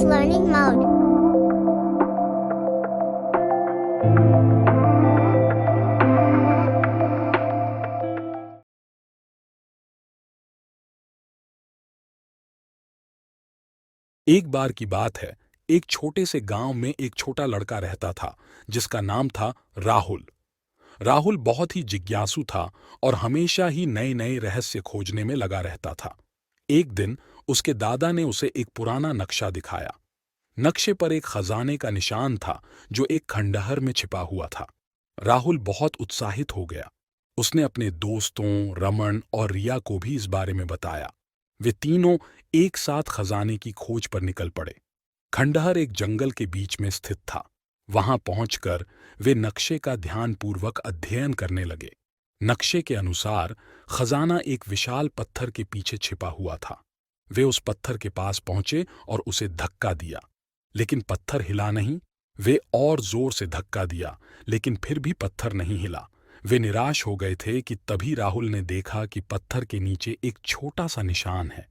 learning mode. एक बार की बात है, एक छोटे से गांव में एक छोटा लड़का रहता था जिसका नाम था राहुल। राहुल बहुत ही जिज्ञासु था और हमेशा ही नए नए रहस्य खोजने में लगा रहता था। एक दिन उसके दादा ने उसे एक पुराना नक्शा दिखाया। नक्शे पर एक खजाने का निशान था जो एक खंडहर में छिपा हुआ था। राहुल बहुत उत्साहित हो गया। उसने अपने दोस्तों रमन और रिया को भी इस बारे में बताया। वे तीनों एक साथ खजाने की खोज पर निकल पड़े। खंडहर एक जंगल के बीच में स्थित था। वहां पहुंचकर वे नक्शे का ध्यानपूर्वक अध्ययन करने लगे। नक्शे के अनुसार खजाना एक विशाल पत्थर के पीछे छिपा हुआ था। वे उस पत्थर के पास पहुंचे और उसे धक्का दिया, लेकिन पत्थर हिला नहीं। वे और जोर से धक्का दिया, लेकिन फिर भी पत्थर नहीं हिला। वे निराश हो गए थे कि तभी राहुल ने देखा कि पत्थर के नीचे एक छोटा सा निशान है।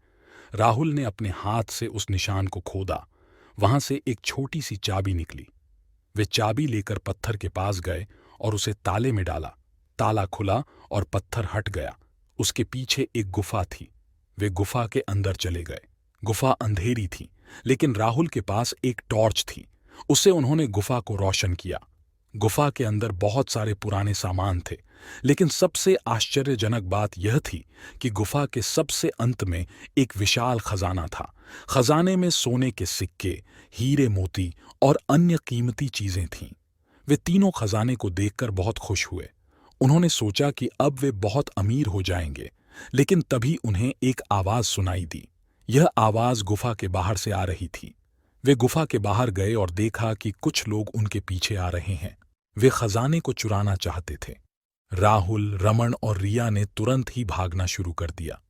राहुल ने अपने हाथ से उस निशान को खोदा। वहां से एक छोटी सी चाबी निकली। वे चाबी लेकर पत्थर के पास गए और उसे ताले में डाला। ताला खुला और पत्थर हट गया। उसके पीछे एक गुफा थी। वे गुफा के अंदर चले गए। गुफा अंधेरी थी, लेकिन राहुल के पास एक टॉर्च थी। उससे उन्होंने गुफा को रोशन किया। गुफा के अंदर बहुत सारे पुराने सामान थे, लेकिन सबसे आश्चर्यजनक बात यह थी कि गुफा के सबसे अंत में एक विशाल खजाना था। खजाने में सोने के सिक्के, हीरे मोती और अन्य कीमती चीजें थीं। वे तीनों खजाने को देखकर बहुत खुश हुए। उन्होंने सोचा कि अब वे बहुत अमीर हो जाएंगे, लेकिन तभी उन्हें एक आवाज सुनाई दी। यह आवाज गुफा के बाहर से आ रही थी। वे गुफा के बाहर गए और देखा कि कुछ लोग उनके पीछे आ रहे हैं। वे खजाने को चुराना चाहते थे। राहुल, रमन और रिया ने तुरंत ही भागना शुरू कर दिया।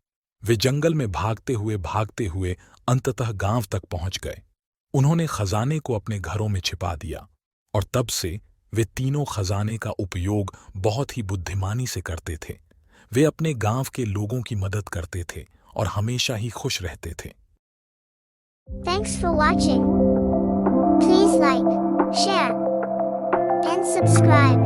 वे जंगल में भागते हुए अंततः गांव तक पहुंच गए। उन्होंने खजाने को अपने घरों में छिपा दिया और तब से वे तीनों खजाने का उपयोग बहुत ही बुद्धिमानी से करते थे। वे अपने गांव के लोगों की मदद करते थे और हमेशा ही खुश रहते थे। Thanks for watching. Please like, share, and subscribe.